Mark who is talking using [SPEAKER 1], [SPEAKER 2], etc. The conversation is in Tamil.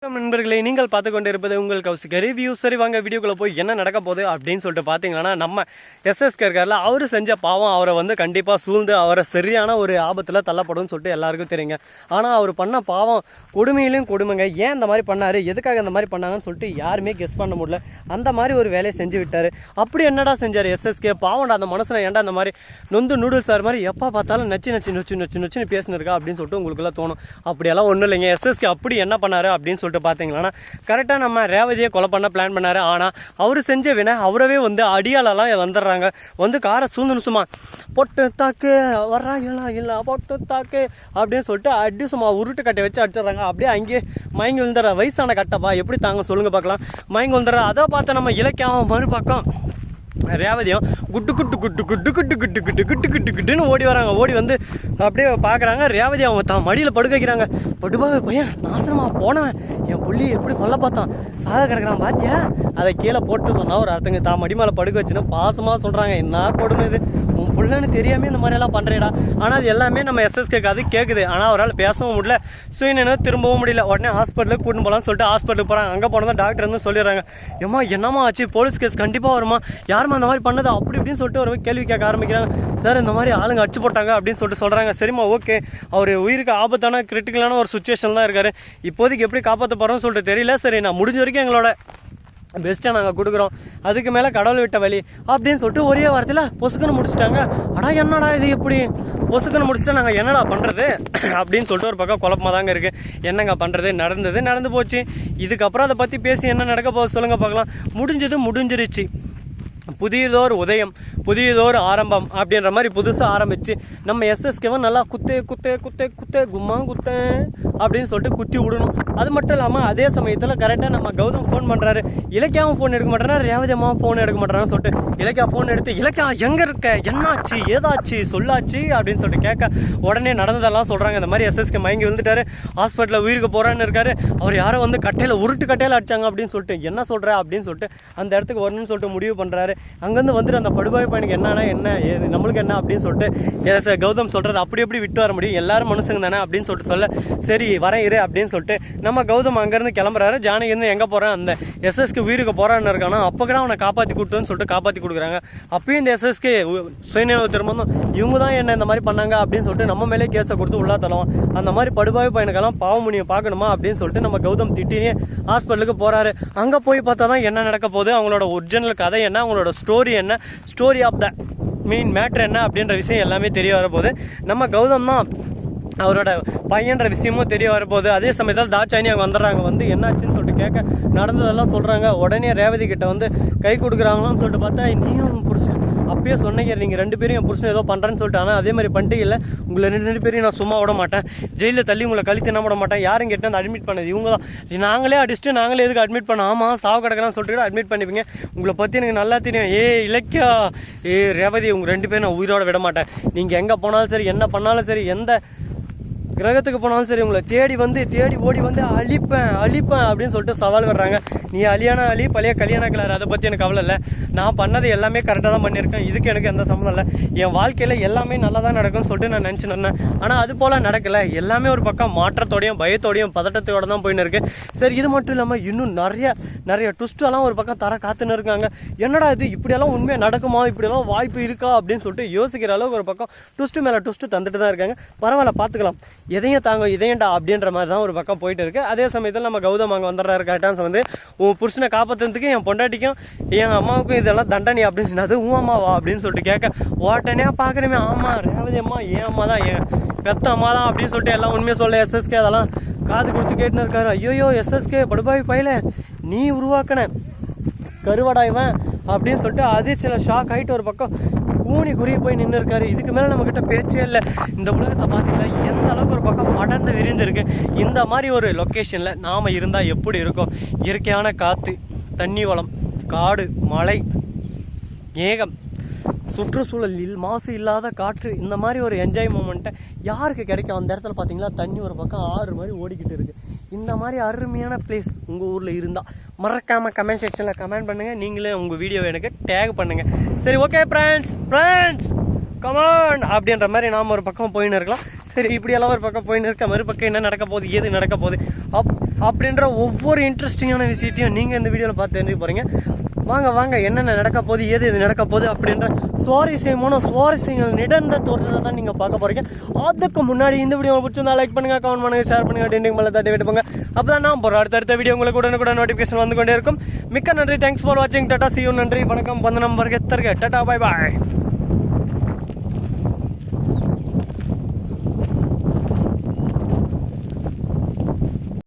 [SPEAKER 1] நண்பர்களே, நீங்கள் பார்த்து கொண்டு இருப்பது உங்கள் கௌசிக் ரிவ்யூ. சரி வாங்க வீடியோக்குள்ள போய் என்ன நடக்க போகுது அப்படின்னு சொல்லிட்டு பார்த்தீங்கன்னா, நம்ம எஸ்எஸ்கே இருக்கார்ல, அவர் செஞ்ச பாவம் அவரை வந்து கண்டிப்பாக சூழ்ந்து அவரை சரியான ஒரு ஆபத்தில் தள்ளப்படும் சொல்லிட்டு எல்லாருக்கும் தெரியுங்க. ஆனால் அவர் பண்ண பாவம் கொடுமையிலும் கொடுமைங்க. ஏன் இந்த மாதிரி பண்ணார், எதுக்காக இந்த மாதிரி பண்ணாங்கன்னு சொல்லிட்டு யாருமே கெஸ் பண்ண முடியல. அந்த மாதிரி ஒரு வேலையை செஞ்சு விட்டார். அப்படி என்னடா செஞ்சார் எஸ்எஸ்கே? பாவம்டா அந்த மனசில், ஏன்டா அந்த மாதிரி நொந்து நூடுல்ஸ் ஆகிற மாதிரி எப்போ பார்த்தாலும் நச்சு நச்சு நொச்சு நொச்சு நொச்சுன்னு பேசினிருக்கா அப்படின்னு சொல்லிட்டு உங்களுக்குலாம் தோணும். அப்படியெல்லாம் ஒன்றும் இல்லைங்க. எஸ்எஸ்கே அப்படி என்ன பண்ணார் அப்படின்னு சொல்லிட்டு பார்த்தீங்கன்னா, கரெக்டாக நம்ம ரேவதியை கொலை பண்ண பிளான் பண்ணார். ஆனால் அவர் செஞ்ச வினை அவரவே வந்து அடியாலெல்லாம் வந்துடுறாங்க. வந்து காரை சூழ்ந்து சும்மா பொட்டு தாக்கு வர்றா இல்லை பொட்டு தாக்கு அப்படின்னு சொல்லிட்டு அடி சும்மா உருட்டு கட்டை வச்சு அடிச்சிடுறாங்க. அப்படியே அங்கேயே மயங்கி விழுந்துடுற. வயசான கட்டப்பா எப்படி தாங்க சொல்லுங்க பார்க்கலாம். மயங்கி விழுந்துடுற. அதை பார்த்து நம்ம இலக்கியம் மறுபக்கம் ரேவதியும் குட்டு குட்டு குட்டு குட்டு குட்டு குட்டு குட்டு குட்டு குட்டு குட்டுன்னு ஓடி வராங்க. ஓடி வந்து அப்படியே பார்க்குறாங்க. ரேவதி அவங்க தான் மடியில் படுக்க வைக்கிறாங்க. படுபாவே பையன் நாசனமா போனவன் என் புள்ளி எப்படி கொல்ல பார்த்தான், சாக கிடக்குறான் பாத்தியா, அதை கீழே போட்டு சொன்னால் ஒரு அர்த்தங்க. தான் மடி மேலே படுக்க வச்சுன்னு பாசமாக சொல்கிறாங்க. என்ன கொடுமை இது, உன் புள்ளன்னு தெரியாமல் இந்த மாதிரியெல்லாம் பண்ணுறேடா. ஆனால் அது எல்லாமே நம்ம எஸ்எஸ்கேக்கு அது கேட்குது. ஆனால் அவரால் பேசவும் முடியல, சுயநினைவு திரும்பவும் முடியல. உடனே ஹாஸ்பிட்டலுக்கு கூட்டின்னு போகலான்னு சொல்லிட்டு ஹாஸ்பிட்டலுக்கு போகிறாங்க. அங்கே போனதான் டாக்டர் வந்து சொல்லிடுறாங்க, ஏம்மா என்னம்மா ஆச்சு, போலீஸ் கேஸ் கண்டிப்பாக வருமா, யாருமா அந்த மாதிரி பண்ணது அப்படி இப்படின்னு சொல்லிட்டு ஒரு கேள்வி கேட்க ஆரம்பிக்கிறாங்க. சார் இந்த மாதிரி ஆளுங்க அடிச்சு போட்டாங்க அப்படின்னு சொல்லிட்டு சொல்கிறாங்க. சரிம்மா ஓகே, அவர் உயிருக்கு ஆபத்தான கிரிட்டிக்கலான ஒரு சுச்சுவேஷன் தான் இருக்காரு. இப்போதைக்கு எப்படி காப்பாற்ற போகிறோம்னு சொல்லிட்டு தெரியல. சரி நான் முடிஞ்ச வரைக்கும் எங்களோட பெஸ்ட்டாக நாங்கள் கொடுக்குறோம், அதுக்கு மேலே கடவுள் விட்ட வழி அப்படின்னு சொல்லிட்டு ஒரே வாரத்தில் பொசுக்குன்னு முடிச்சிட்டாங்க. அடா என்னடா இது, எப்படி பொசுக்குன்னு முடிச்சுட்டா நாங்கள் என்னடா பண்ணுறது அப்படின்னு சொல்லிட்டு ஒரு பக்கம் குழப்பமாக தாங்க இருக்குது. என்னங்க பண்ணுறது, நடந்து போச்சு. இதுக்கப்புறம் அதை பற்றி பேசி என்ன நடக்க போகுது சொல்லுங்கள் பார்க்கலாம். முடிஞ்சிருச்சு. புதியதோர் உதயம், புதியதோர் ஆரம்பம் அப்படின்ற மாதிரி புதுசாக ஆரம்பிச்சு நம்ம எஸ்எஸ்கேவும் நல்லா குத்தே கும்மா குத்தே அப்படின்னு சொல்லிட்டு குத்தி விடணும். அது மட்டும் இல்லாமல் அதே சமயத்தில் கரெக்டாக நம்ம கௌதம் ஃபோன் பண்ணுறாரு. இலக்கியாவும் ஃபோன் எடுக்க மாட்டேறாரு, ரேவதி அம்மாவும் ஃபோன் எடுக்க மாட்டேறான்னு சொல்லிட்டு இலக்கியா ஃபோன் எடுத்து, இலக்கியா எங்கே இருக்க, என்னாச்சு ஏதாச்சு சொல்லாச்சு அப்படின்னு சொல்லிட்டு கேட்க உடனே நடந்ததெல்லாம் சொல்கிறாங்க. இந்த மாதிரி எஸ்எஸ்கே மயங்கி விழுந்துட்டாரு, ஹாஸ்பிட்டலில் உயிருக்கு போகிறான்னு இருக்காரு. அவர் யாரோ வந்து உருட்டு கட்டையில் அடிச்சாங்க அப்படின்னு சொல்லிட்டு என்ன சொல்கிற அப்படின்னு சொல்லிட்டு அந்த இடத்துக்கு வரணும்னு சொல்லிட்டு முடிவு பண்ணுறாரு. அங்கேருந்து வந்துட்டு அந்த படுபாய் பையனுக்கு என்ன ஏது நம்மளுக்கு என்ன அப்படின்னு சொல்லிட்டு கௌதம் சொல்கிறாரு. அப்படி எப்படி விட்டு வர முடியும், எல்லாரும் மனுஷங்க தானே அப்படின்னு சொல்லிட்டு சொல்ல, சரி வரேன் இரு அப்படின்னு சொல்லிட்டு நம்ம கௌதம் அங்கேருந்து கிளம்புறாரு. ஜானகி இருந்து எங்கே போகிறேன், அந்த எஸ்எஸ்கே உயிருக்கு போகிறான்னு இருக்கானா, அப்போ கூட அவனை காப்பாற்றி கொடுத்துன்னு சொல்லிட்டு காப்பாற்றி கொடுக்குறாங்க. அப்பயும் இந்த எஸ்எஸ்கே சுயநினைவு திரும்பவும் இவங்க தான் என்ன இந்த மாதிரி பண்ணாங்க அப்படின்னு சொல்லிட்டு நம்ம மேலே கேஸை கொடுத்து உள்ளா தள்ளுவோம். அந்த மாதிரி படுபாய் பையனுக்கெல்லாம் பாவமுனியம் பார்க்கணுமா அப்படின்னு சொல்லிட்டு நம்ம கௌதம் திட்டினே ஹாஸ்பிட்டலுக்கு போகிறாரு. அங்கே போய் பார்த்தா தான் என்ன நடக்க போகுது, அவங்களோட ஒரிஜினல் கதை என்ன, அவங்களோட ஸ்டோரி என்ன, story of the main matter என்ன அப்படின்ற விஷயம் எல்லாமே தெரிய வரப்போகுது. நம்ம கௌதம் தான் அவரோட பையன்ற விஷயமும் தெரிய வரப்போகுது. அதே சமயத்தில் தாட்சாயினி அவங்க வந்துடுறாங்க. வந்து என்னாச்சுன்னு சொல்லிட்டு கேட்க நடந்ததெல்லாம் சொல்கிறாங்க. உடனே ரேவதி கிட்ட வந்து கை கொடுக்குறாங்களான்னு சொல்லிட்டு பார்த்தா, நீயும் புருஷன் அப்பயே சொன்னீங்க நீங்கள் 2 பேரும் என் புருஷன் ஏதோ பண்ணுறேன்னு சொல்லிட்டு, ஆனால் அதே மாதிரி பண்ணிட்டு இல்லை, உங்களை 2 பேரையும் நான் சும்மா விட மாட்டேன், ஜெயிலில் தள்ளி உங்களை கழித்து என்ன விட மாட்டேன், யாரும் கேட்டு வந்து அட்மிட் பண்ணது இவங்க தான், நாங்களே அடிச்சுட்டு நாங்களே எதுக்கு அட்மிட் பண்ண, ஆமாம் சாவு கிடக்கிறான்னு சொல்லிட்டு அட்மிட் பண்ணிப்பீங்க, உங்களை பற்றி எனக்கு நல்லா தெரியும், இலக்கியா ரேவதி உங்கள் 2 பேரும் நான் உயிரோட விட மாட்டேன், நீங்கள் எங்கே போனாலும் சரி என்ன பண்ணாலும் சரி எந்த கிரகத்துக்கு போனாலும் சரி உங்களை தேடி ஓடி வந்து அழிப்பேன் அப்படின்னு சொல்லிட்டு சவால் வர்றாங்க. நீ அழியான அழி பழைய கல்யாண கிளார், அதை பற்றி எனக்கு கவலை இல்லை, நான் பண்ணது எல்லாமே கரெக்டாக தான் பண்ணியிருக்கேன், இதுக்கு எனக்கு எந்த சம்மந்தம் இல்லை, என் வாழ்க்கையில் எல்லாமே நல்லா தான் நடக்கும்னு சொல்லிட்டு நான் நினச்சிருந்தேன். ஆனால் அது போல் நடக்கலை, எல்லாமே ஒரு பக்கம் மாற்றத்தோடையும் பயத்தோடையும் பதட்டத்தோட தான் போயின்னு இருக்கு. சரி இது மட்டும் இல்லாமல் இன்னும் நிறைய ட்விஸ்டெல்லாம் ஒரு பக்கம் தர காத்துன்னு இருக்காங்க. என்னடா இது இப்படியெல்லாம் உண்மையாக நடக்குமா, இப்படியெல்லாம் வாய்ப்பு இருக்கா அப்படின்னு சொல்லிட்டு யோசிக்கிற அளவுக்கு ஒரு பக்கம் ட்விஸ்ட்டு மேலே ட்விஸ்ட்டு தந்துட்டு தான் இருக்காங்க. பரவாயில்ல பார்த்துக்கலாம், எதையும் தாங்க இதையண்டா அப்படின்ற மாதிரி தான் ஒரு பக்கம் போயிட்டு இருக்கு. அதே சமயத்தில் நம்ம கௌதம் அங்கே வந்துடுறாரு. கரெக்டான வந்து உன் புருஷனை காப்பாற்றுறதுக்கு என் பொண்டாட்டிக்கும் என் அம்மாவுக்கும் இதெல்லாம் தண்டனை அப்படின்னு, அது உன் அம்மாவா அப்படின்னு சொல்லிட்டு கேட்க உடனே பார்க்குறேமே, ஆமாம் ரேவதி அம்மா என் அம்மா தான், என் பெத்த அம்மா தான் அப்படின்னு சொல்லிட்டு எல்லாம் உண்மையை சொல்ல எஸ்எஸ்கே அதெல்லாம் காது கொடுத்து கேட்டுன்னு இருக்காரு. ஐயோ எஸ்எஸ்கே படுபாய் பையில நீ உருவாக்கின கருவடாய்வன் அப்படின்னு சொல்லிட்டு அதிர்ச்சியில் ஷாக் ஆகிட்டு ஒரு பக்கம் கூனி குறி போய் நின்று இருக்காரு. இதுக்கு மேலே நம்மக்கிட்ட பேச்சே இல்லை. இந்த உலகத்தை பார்த்தீங்கன்னா எந்த அளவுக்கு ஒரு பக்கம் படர்ந்து விரிந்திருக்கு. இந்த மாதிரி ஒரு லொக்கேஷனில் நாம் இருந்தால் எப்படி இருக்கும், இயற்கையான காற்று, தண்ணி வளம், காடு, மலை, மேகம், சுற்றுச்சூழலில் மாசு இல்லாத காற்று, இந்த மாதிரி ஒரு என்ஜாய் மூமெண்ட்டை யாருக்கு கிடைக்கும். அந்த இடத்துல பார்த்தீங்களா தண்ணி ஒரு பக்கம் ஆறு மாதிரி ஓடிக்கிட்டு இருக்குது. இந்த மாதிரி அருமையான பிளேஸ் உங்கள் ஊரில் இருந்தால் மறக்காமல் கமெண்ட் செக்ஷனில் கமெண்ட் பண்ணுங்கள். நீங்களே உங்கள் வீடியோவை எனக்கு டேக் பண்ணுங்கள். சரி ஓகே ஃப்ரெண்ட்ஸ் கமான் அப்படின்ற மாதிரி நாம் ஒரு பக்கம் போயின்னு இருக்கலாம். சரி இப்படியெல்லாம் ஒரு பக்கம் போயின்னு இருக்க, மறுபக்கம் என்ன நடக்க போகுது, ஏது நடக்க போகுது அப்படின்ற ஒவ்வொரு இன்ட்ரெஸ்டிங்கான விஷயத்தையும் நீங்கள் இந்த வீடியோவில் பார்த்து தெரிஞ்சுக்க போகிறீங்க. வாங்க என்னென்ன நடக்க போகுது, எது நடக்க போகுது அப்படின்ற சுவாரஸ்யங்கள் நிடந்த தோற்றத்தை தான் நீங்கள் பார்க்க போகிறீங்க. அதுக்கு முன்னாடி இந்த வீடியோ பிடிச்சிருந்தா லைக் பண்ணுங்கள், கமெண்ட் பண்ணுங்கள், ஷேர் பண்ணுங்கள், டெண்டிங் மேலே தட்டி விட்டுப்போங்க. அப்போ தான் நான் போகிற அடுத்த வீடியோ உங்களுக்கு உடனுக்குடன் நோட்டிஃபிகேஷன் வந்து கொண்டே இருக்கும். மிக்க நன்றி, தேங்க்ஸ் ஃபார் வாட்சிங். டாடா, see you, நன்றி, வணக்கம், வந்தனம், வருக, தருக, டாடா, பை பாய்.